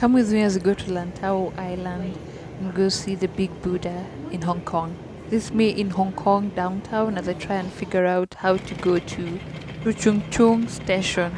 Come with me as we go to Lantau Island and go see the big Buddha in Hong Kong. This is me in Hong Kong downtown as I try and figure out how to go to Ruchung Chung Station.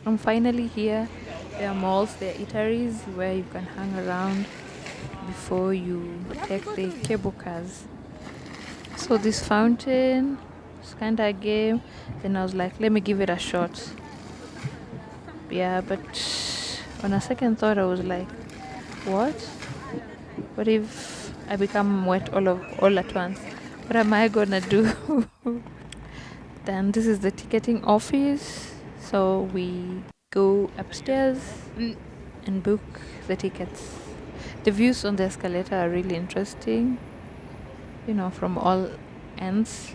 I'm finally here. There are malls, there are eateries where you can hang around before you take the cable cars. So this fountain is kind of a game. Then I was like, let me give it a shot. Yeah, but on a second thought, I was like, what? What if I become wet all at once? What am I gonna do? Then this is the ticketing office. So we go upstairs and book the tickets. The views on the escalator are really interesting, from all ends.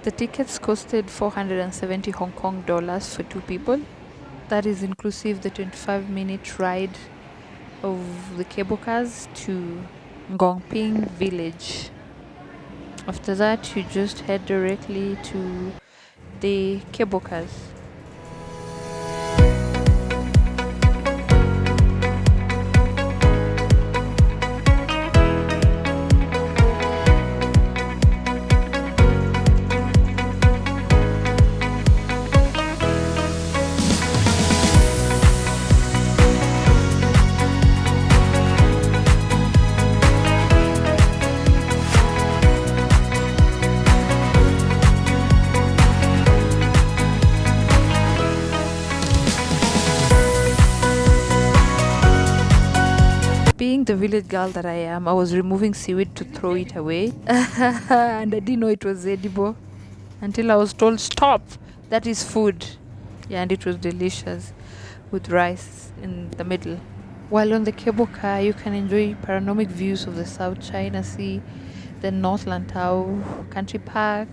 The tickets costed 470 Hong Kong dollars for 2 people. That is inclusive the 25-minute ride of the cable cars to Ngong village. After that, you just head directly to the cable cars. Being the village girl that I am, I was removing seaweed to throw it away. And I didn't know it was edible until I was told, stop, that is food. Yeah, and it was delicious with rice in the middle. While on the cable car, you can enjoy panoramic views of the South China Sea, the North Lantau Country Park,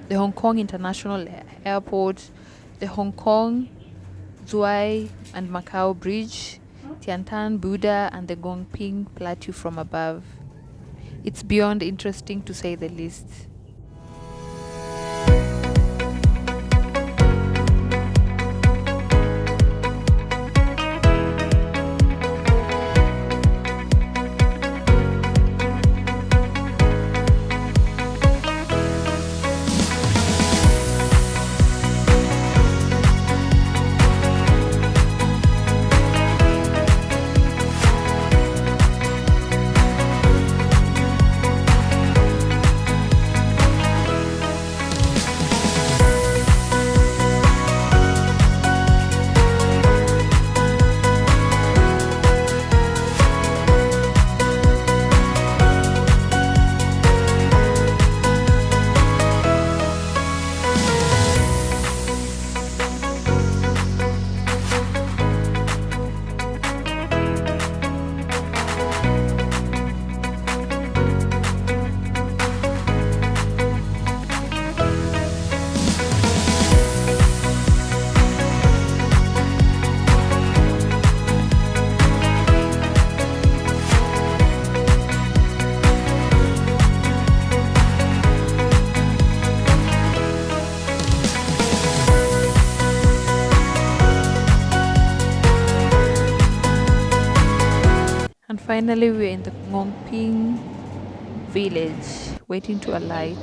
the Hong Kong International Airport, the Hong Kong, Zhuai and Macau Bridge, Tian, Buddha, and the Ngong Plateau from above. It's beyond interesting, to say the least. And finally, we're in the Ngong village, waiting to alight.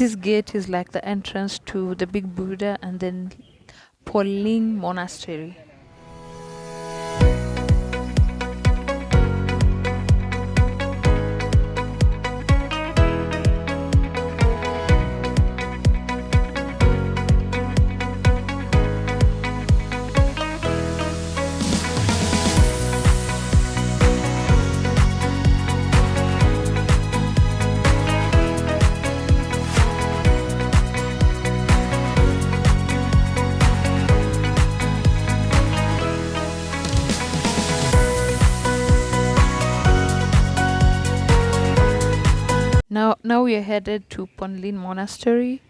This gate is like the entrance to the big Buddha and then Pauline Monastery. Now we are headed to Ponlin Monastery.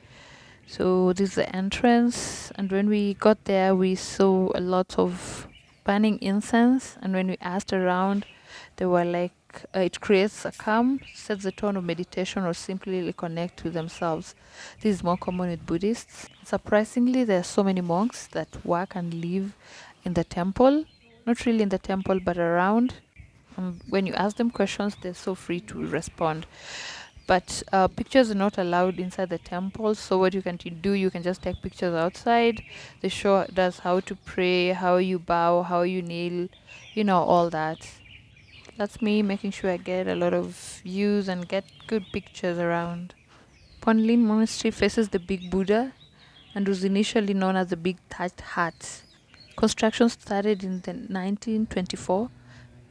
So this is the entrance, and when we got there, we saw a lot of burning incense. And when we asked around, they were like, it creates a calm, sets the tone of meditation, or simply connect to themselves. This is more common with Buddhists. Surprisingly, there are so many monks that work and live in the temple, not really in the temple, but around. When you ask them questions, they're so free to respond. But pictures are not allowed inside the temple. So what you can do, you can just take pictures outside. They show us how to pray, how you bow, how you kneel, all that. That's me making sure I get a lot of views and get good pictures around. Ponlin Monastery faces the Big Buddha and was initially known as the Big Thatched Hut. Construction started in the 1924.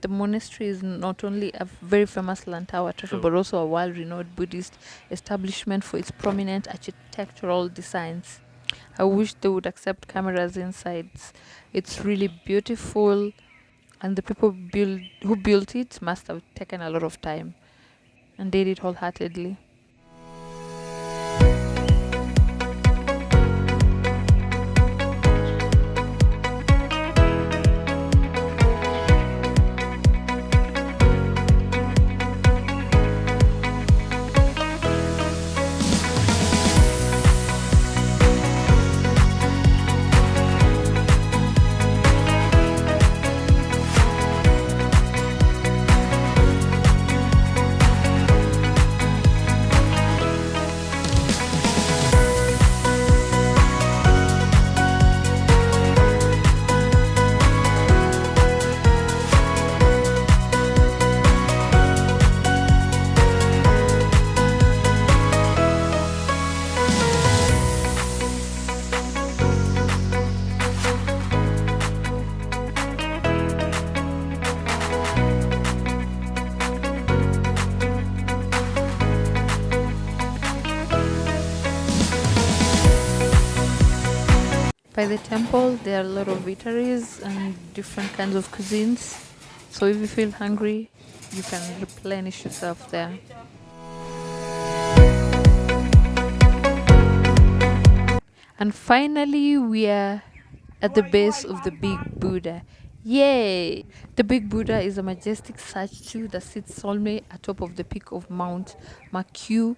The monastery is not only a very famous Lantau attraction, but also a world-renowned Buddhist establishment for its prominent architectural designs. I wish they would accept cameras inside. It's really beautiful, and the people who built it must have taken a lot of time and did it wholeheartedly. By the temple, there are a lot of eateries and different kinds of cuisines. So if you feel hungry, you can replenish yourself there. And finally, we are at the base of the Big Buddha. Yay! The Big Buddha is a majestic statue that sits solemnly atop of the peak of Mount Makyu.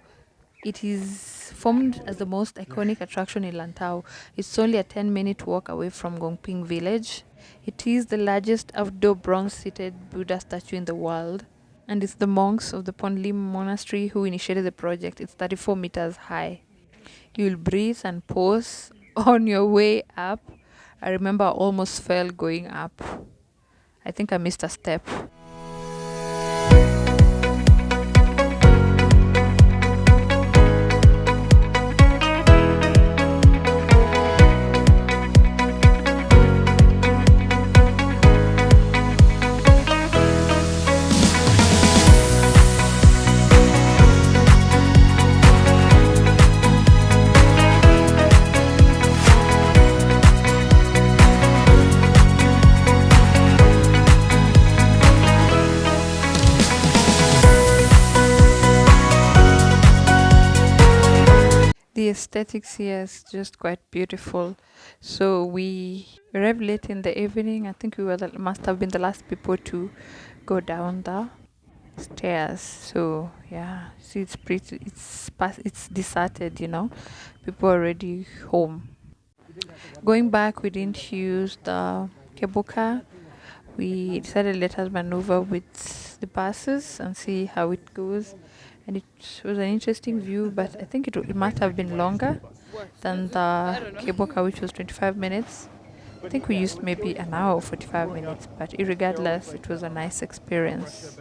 It is formed as the most iconic attraction in Lantau. It's only a 10-minute walk away from Gongping village. It is the largest outdoor bronze-seated Buddha statue in the world. And it's the monks of the Ponlim monastery who initiated the project. It's 34 meters high. You'll breathe and pause on your way up. I remember I almost fell going up. I think I missed a step. The aesthetics here is just quite beautiful. So we arrived late in the evening. I think we must have been the last people to go down the stairs. So yeah, see, it's deserted. People are already home. Going back, we didn't use the cable car. We decided let us maneuver with the buses and see how it goes. and it was an interesting view, but I think it must have been longer than the cable car, which was 25 minutes. I think we used maybe an hour or 45 minutes, but irregardless, it was a nice experience.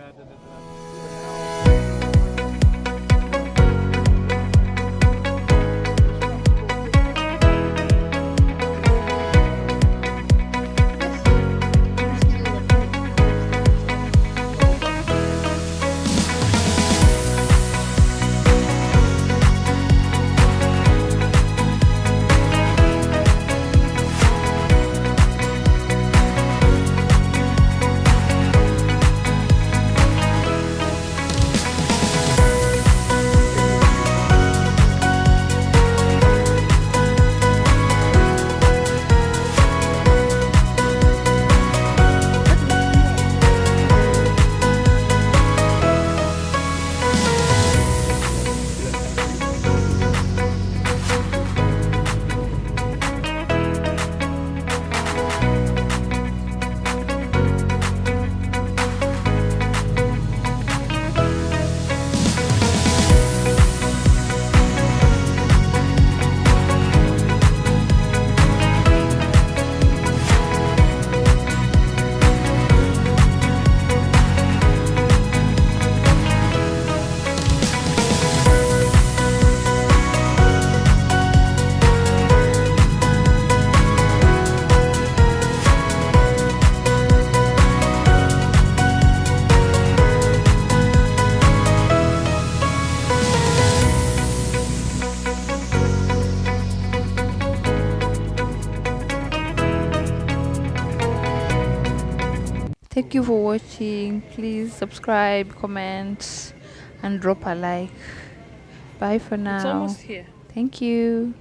Thank you for watching. Please subscribe, comment, and drop a like. Bye for now. It's almost here. Thank you.